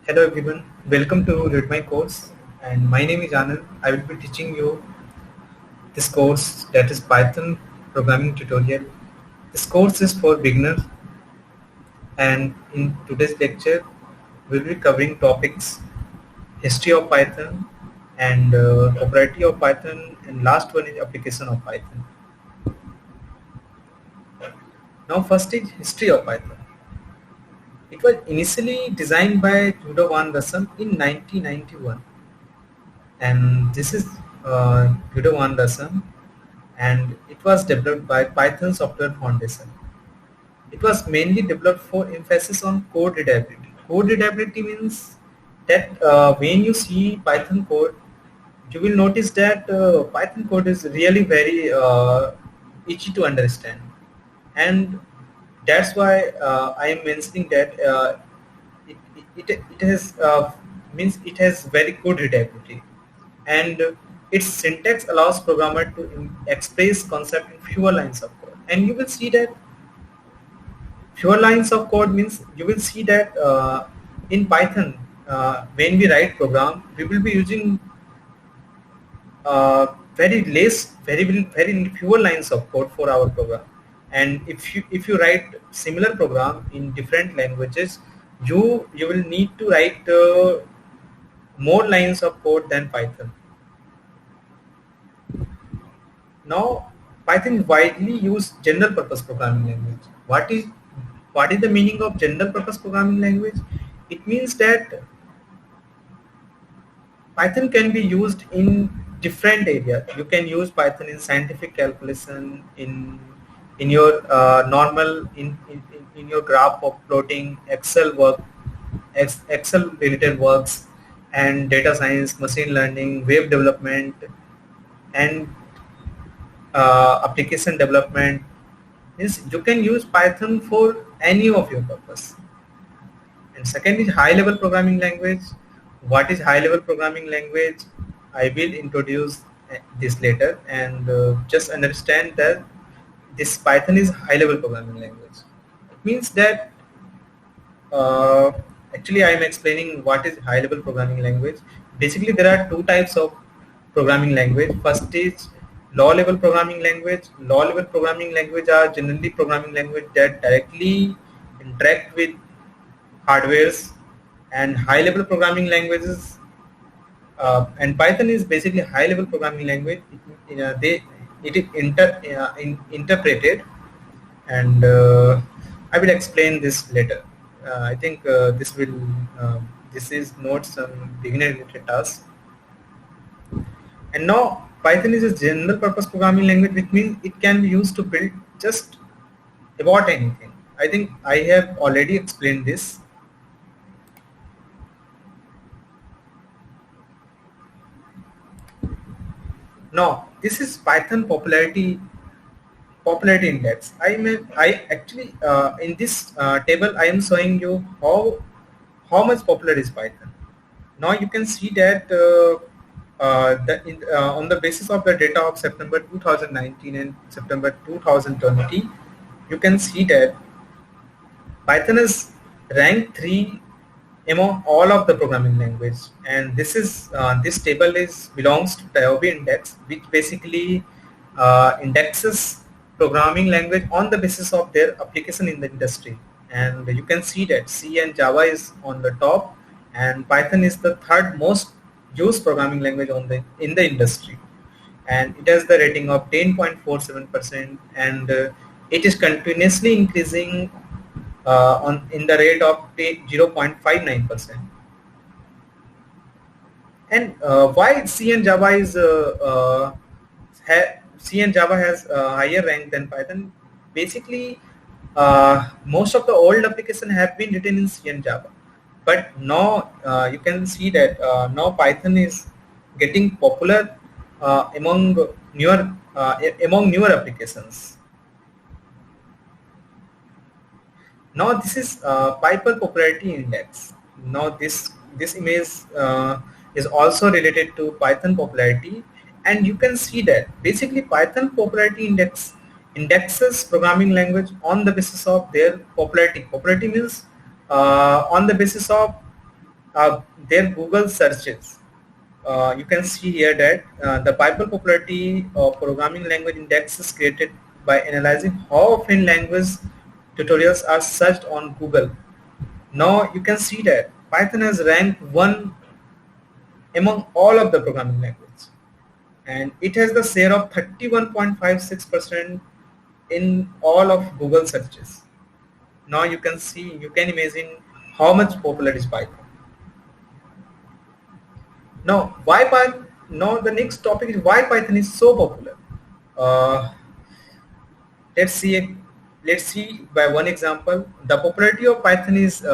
Hello everyone, welcome to Read My Course, and my name is Anand. I will be teaching you this course, that is Python programming tutorial. This course is for beginners, and in today's lecture we will be covering topics: history of Python and property of Python, and last one is application of Python. Now first is history of Python. It was initially designed by Rudolf van Rossum in 1991, and this is Guido van Rossum, and it was developed by Python Software Foundation. It was mainly developed for emphasis on code readability. Code readability means that when you see Python code, you will notice that Python code is really very easy to understand, and that's why I am mentioning that it has means it has very good readability, and its syntax allows programmer to express concept in fewer lines of code. And you will see that fewer lines of code means you will see that in Python, when we write program, we will be using very fewer lines of code for our program. And if you write similar program in different languages, you will need to write more lines of code than Python. Now, Python is widely used general purpose programming language. What is the meaning of general purpose programming language? It means that Python can be used in different areas. You can use Python in scientific calculation, in your normal in your graph of plotting, Excel work, Excel related works, and data science, machine learning, web development, and application development. Means you can use Python for any of your purpose. And second is high level programming language. What is high level programming language? I will introduce this later, and just understand that this Python is high level programming language. It means that uh, actually I am explaining what is high level programming language. Basically there are two types of programming language. First is low level programming language. Low level programming language are generally programming language that directly interact with hardwares, and high level programming languages, and Python is basically high level programming language. It is interpreted, and I will explain this later. I think this is not some beginner related task. And now Python is a general purpose programming language, which means it can be used to build just about anything. I think I have already explained this. Now this is Python popularity index. I actually in this table I am showing you how much popular is Python. Now you can see that on the basis of the data of September 2019 and September 2020, you can see that Python is ranked 3 among all of the programming language, and this table belongs to TIOBE index, which basically indexes programming language on the basis of their application in the industry. And you can see that C and Java is on the top, and Python is the third most used programming language in the industry, and it has the rating of 10.47%, and it is continuously increasing in the rate of 0.59%. And why C and Java C and Java has a higher rank than Python? Basically, most of the old applications have been written in C and Java, but now you can see that now Python is getting popular among newer applications. Now this is Piper Popularity Index. Now this image is also related to Python popularity, and you can see that basically Python Popularity Index indexes programming language on the basis of their popularity. Popularity means on the basis of their Google searches. You can see here that the Bible popularity of programming language index is created by analyzing how often language tutorials are searched on Google. Now you can see that Python has ranked 1 among all of the programming languages, and it has the share of 31.56% in all of Google searches. Now you can see, you can imagine how much popular is Python. Now why Python? Now the next topic is why Python is so popular. Uh, let's see. Let's see by one example. The popularity of Python is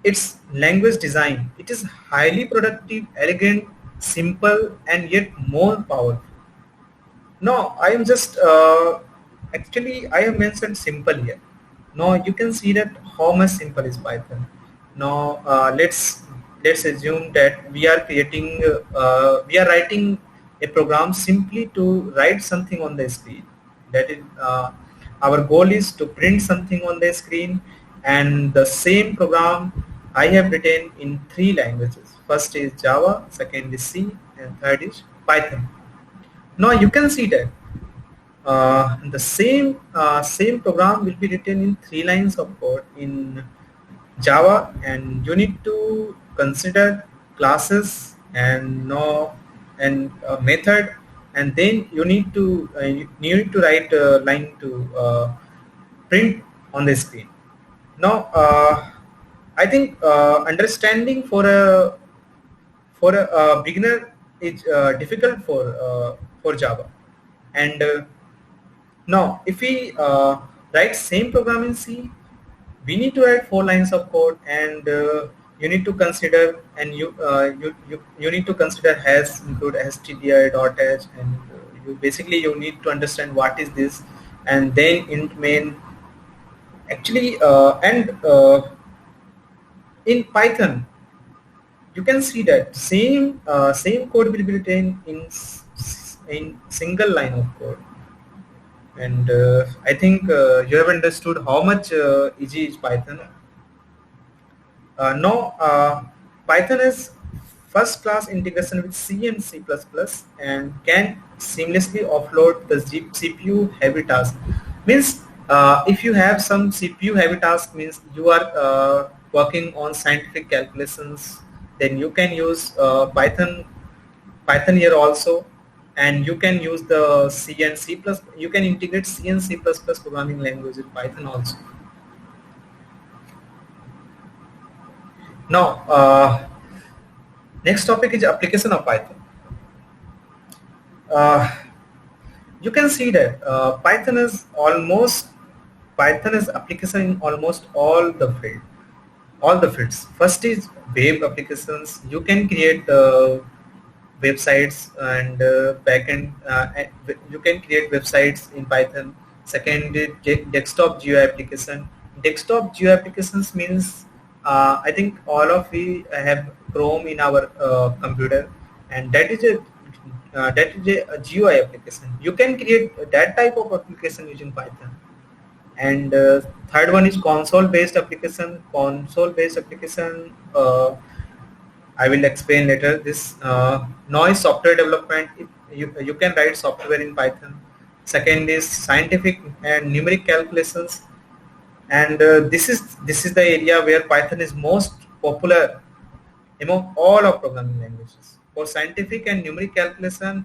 its language design. It is highly productive, elegant, simple, and yet more powerful. No, I am just actually I have mentioned simple here. Now you can see that how much simple is Python. Now let's assume that we are writing a program simply to write something on the screen. That is our goal is to print something on the screen, and the same program I have written in 3 languages. First is Java, second is C, and third is Python. Now you can see that the same program will be written in 3 lines of code in Java, and you need to consider classes and method, and then you need to write a line to print on the screen. Now I think understanding for a beginner is difficult for Java. And now if we write same program in C, we need to write 4 lines of code, and you need to consider, and you need to consider has include stdio.h, and you need to understand what is this, and then int main. Actually in Python you can see that same code will be written in single line of code. And I think you have understood how much easy is Python. Now Python is first class integration with C and C++ and can seamlessly offload the CPU heavy task. Means if you have some CPU heavy task, means you are working on scientific calculations, then you can use Python here also, and you can use the C and C++. You can integrate C and C++ programming language with Python also. Now next topic is application of Python. You can see that Python is application in almost all the fields. First is web applications. You can create websites and backend. You can create websites in Python. Second is desktop GUI application. Desktop GUI applications means I think all of we have Chrome in our computer, and that is a GUI application. You can create that type of application using Python. And third one is console-based application. I will explain later. This noise software development. You can write software in Python. Second is scientific and numeric calculations, and this is the area where Python is most popular among all of programming languages. For scientific and numeric calculation,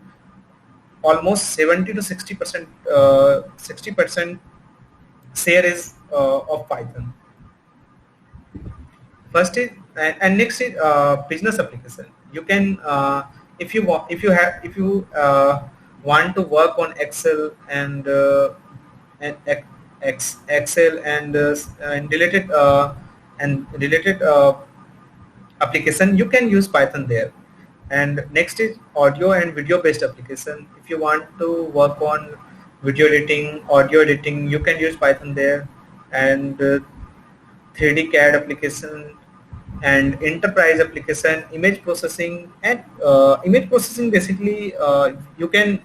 almost 70 to 60% share is of Python. First is and next is business application. You can if you want to work on Excel and Excel and related application, you can use Python there. And next is audio and video based application. If you want to work on video editing, audio editing, you can use Python there. And 3D CAD application and enterprise application, image processing. And image processing, basically you can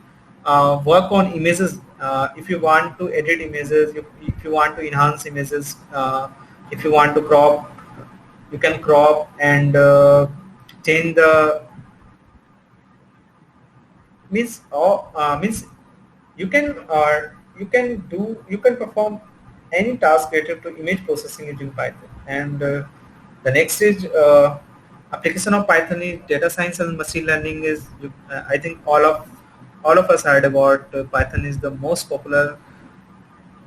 work on images if you want to edit images, if you want to enhance images, if you want to crop you can crop and change the means you can perform any task related to image processing using Python. And the next is application of Python is data science and machine learning. I think all of us heard about Python is the most popular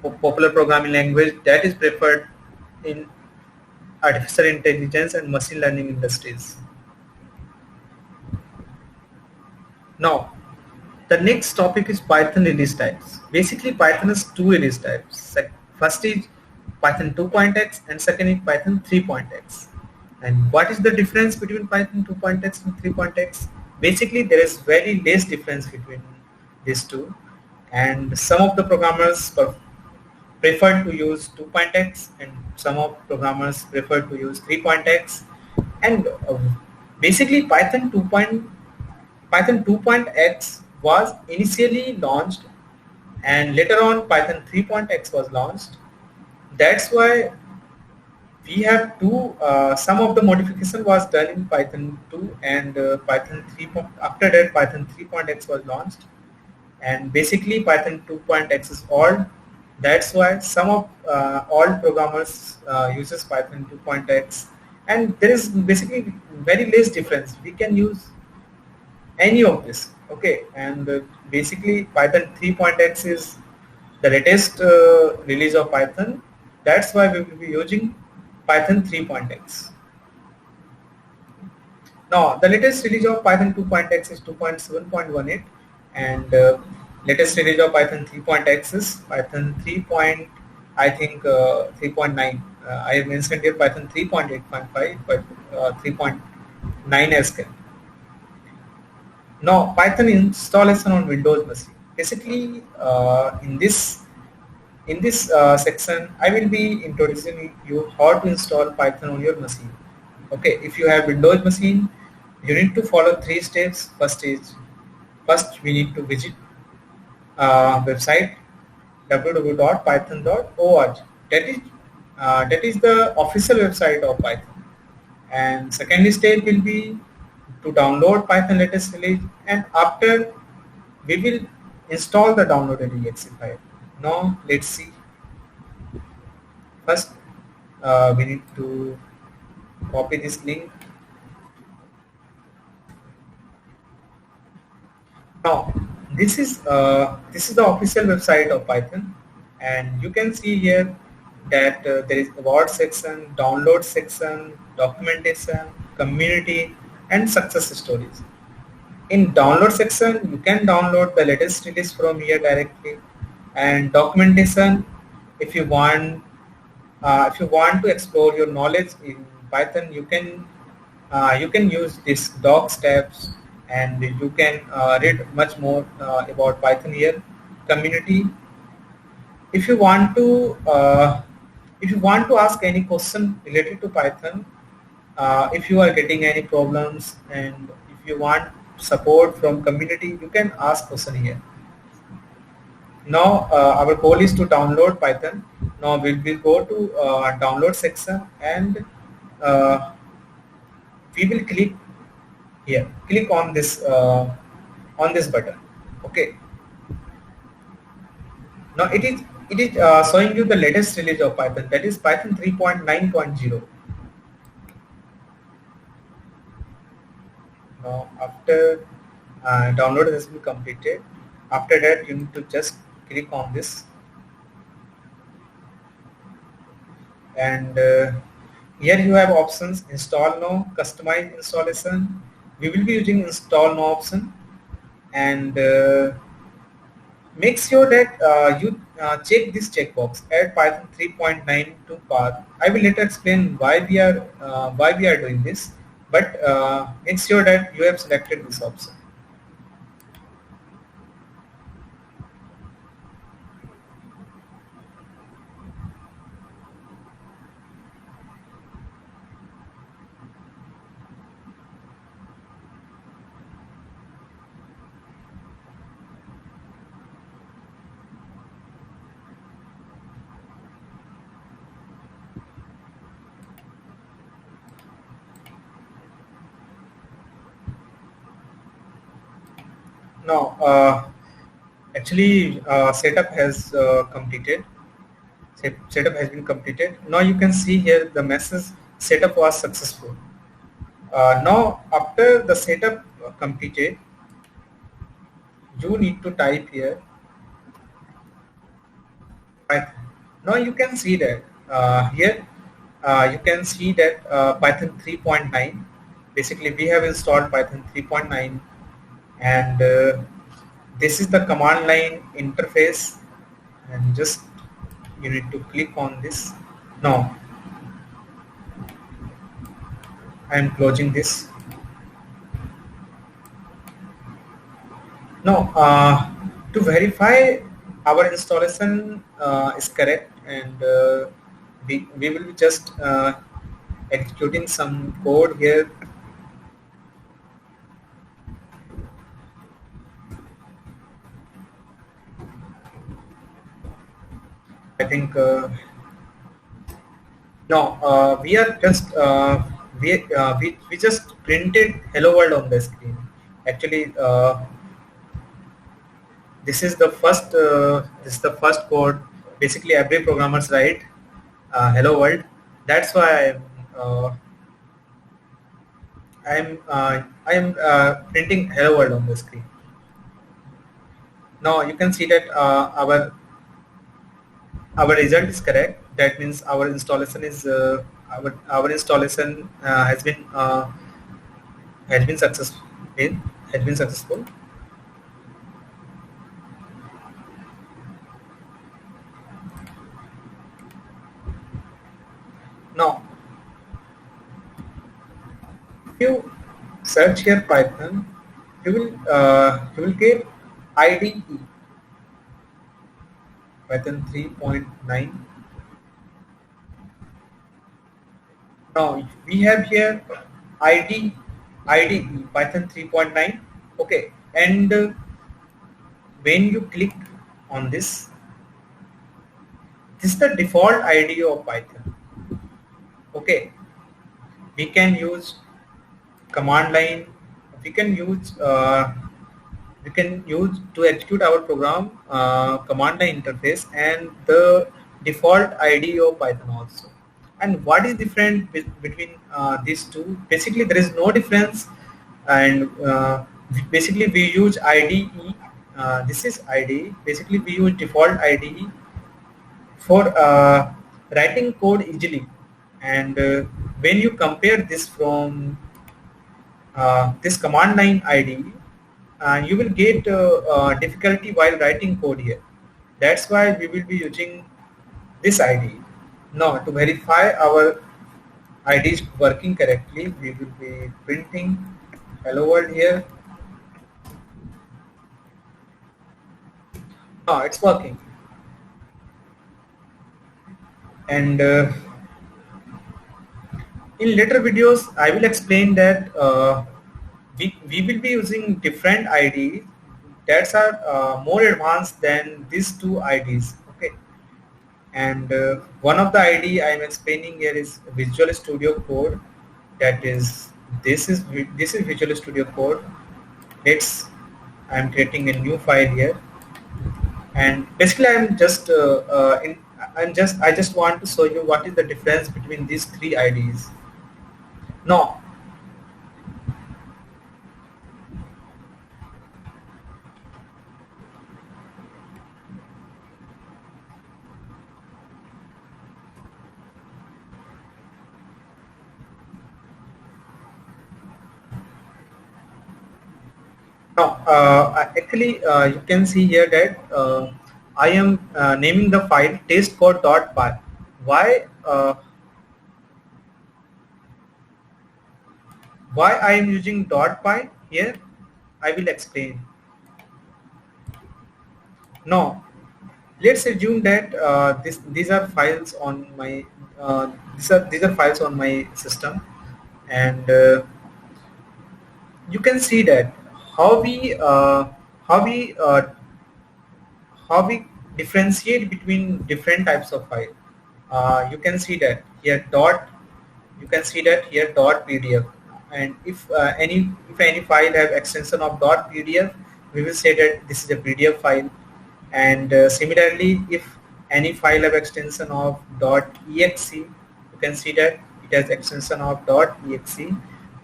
programming language that is preferred in artificial intelligence and machine learning industries. Now, the next topic is Python release types. Basically, Python has two release types. First is Python 2.x and second is Python 3.x. And what is the difference between Python 2.x and 3.x? Basically, there is very less difference between these two. And some of the programmers prefer to use 2.x and some of programmers prefer to use 3.x. And basically, Python 2.x was initially launched and later on Python 3.x was launched. That's why we have some of the modification was done in Python 2 and Python 3. After that Python 3.x was launched, and basically Python 2.x is old. That's why some of old programmers uses Python 2.x, and there is basically very less difference. We can use any of this, okay. And basically Python 3.x is the latest release of Python. That's why we will be using Python 3.x. Now the latest release of Python 2.x is 2.7.18, and latest release of Python 3.x is Python 3. I think 3.9. I have mentioned here Python 3.8.5, but 3.9 as well. Now, Python installation on Windows machine. Basically, in this section, I will be introducing you how to install Python on your machine. Okay, if you have Windows machine, you need to follow three steps. First we need to visit website www.python.org. That is the official website of Python. And second step will be to download Python latest release, and after we will install the downloaded exe file. Now let's see. First we need to copy this link. Now this is the official website of Python, and you can see here that there is about section, download section, documentation, community, and success stories. In download section, you can download the latest release from here directly, and documentation, if you want to explore your knowledge in Python, you can use this docs tabs, and you can read much more about Python here. Community, if you want to ask any question related to Python, if you are getting any problems and if you want support from community, you can ask question here. Now our goal is to download Python. Now we will go to download section, and we will click here. Click on this button. Okay. Now it is showing you the latest release of Python, that is Python 3.9.0. Now after download has been completed, after that you need to just click on this, and here you have options: install now, customize installation. We will be using install now option, and make sure that you check this checkbox, add Python 3.9 to path. I will later explain why we are doing this, but make sure that you have selected this option. No, actually, setup has completed. Setup has been completed. Now you can see here the message setup was successful. Now after the setup completed, you need to type here Python. Now you can see that here you can see that Python 3.9. Basically, we have installed Python 3.9, and this is the command line interface. And just you need to click on this. Now I am closing this. Now to verify our installation is correct, and we will be just executing some code here. I think no, we are just we just printed hello world on the screen. Actually, this is the first code. Basically, every programmers write hello world. That's why I'm printing hello world on the screen. Now you can see that our result is correct. That means our installation is our installation has been successful. Has been successful. Now, if you search here Python, you will get IDE Python 3.9. Now we have here IDE Python 3.9. Okay, and when you click on this, this is the default IDE of Python. Okay, we can use command line. We can use to execute our program command line interface and the default IDE of Python also. And what is different between these two? Basically, there is no difference, and basically we use IDE. This is IDE. Basically, we use default IDE for writing code easily. And when you compare this from this command line IDE, you will get difficulty while writing code here. That's why we will be using this IDE. Now to verify our IDE is working correctly, we will be printing hello world here. Now it's working. And in later videos, I will explain that we will be using different IDEs that are more advanced than these two IDEs. Okay, and one of the IDE I am explaining here is Visual Studio Code. That is this is Visual Studio Code. I am creating a new file here, and basically I just want to show you what is the difference between these three IDEs. Now, actually, you can see here that I am naming the file testcode.py. Why? Why I am using .py here? I will explain. Now, let's assume that these are files on my these are files on my system, and you can see that how we how we uh, how we differentiate between different types of file. You can see that here dot. You can see that here dot PDF, and if any file have extension of dot PDF, we will say that this is a PDF file. And similarly, if any file have extension of .exe, you can see that it has extension of .exe,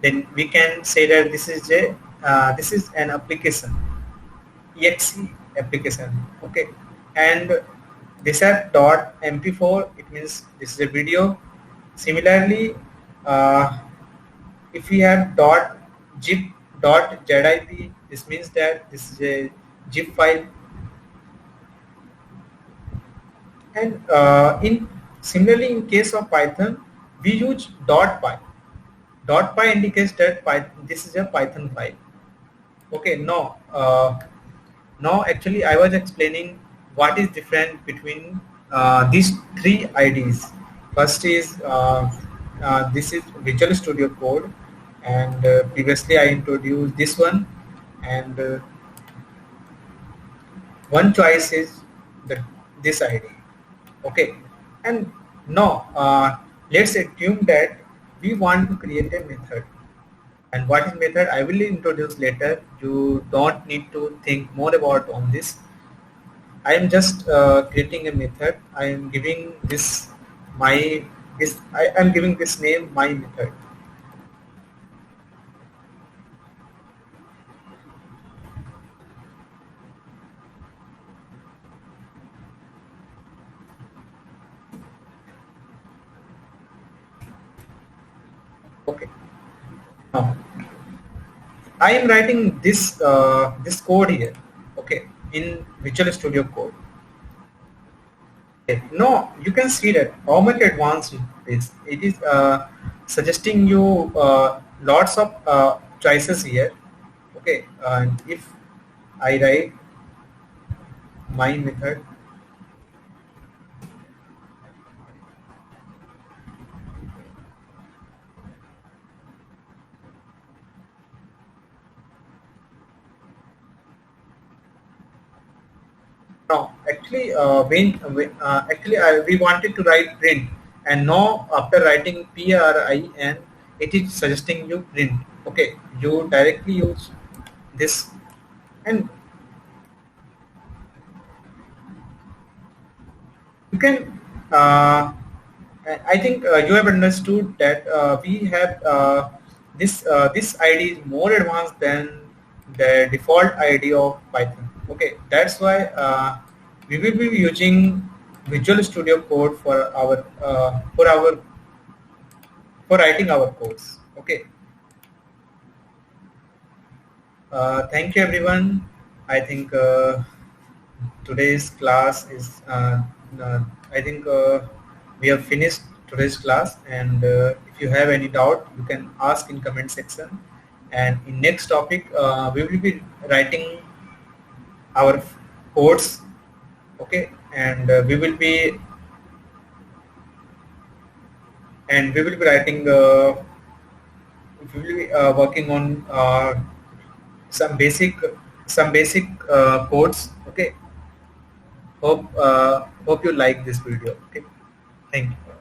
then we can say that this is an application, exe application. Okay, and this has .mp4, it means this is a video. Similarly, uh, if we have .zip .zip, this means that this is a zip file. And in similarly, in case of Python, we use .py. .py indicates that this is a Python file. Okay, no, now actually I was explaining what is different between these three IDs. First is this is Visual Studio Code, and previously I introduced this one, and one choice is this ID. Okay, and now let's assume that we want to create a method. And what is method, I will introduce later. You don't need to think more about on this. I am just creating a method. I am giving this I am giving this name my method. Okay. Now I am writing this code here. Okay, in Visual Studio Code. Okay. No, you can see that how much advanced it is. It is suggesting you lots of choices here. Okay, and if I write my method, no, actually, we wanted to write print, and now after writing PRIN, it is suggesting you print. Okay, you directly use this, and you can. I think you have understood that we have this ID is more advanced than the default ID of Python. Okay, that's why we will be using Visual Studio Code for writing our codes. Okay. Thank you, everyone. I think today's class is. I think we have finished today's class, and if you have any doubt, you can ask in comment section. And in next topic, we will be writing our codes. Okay, and we will be writing. We will be working on some basic codes. Okay. Hope you like this video. Okay. Thank you.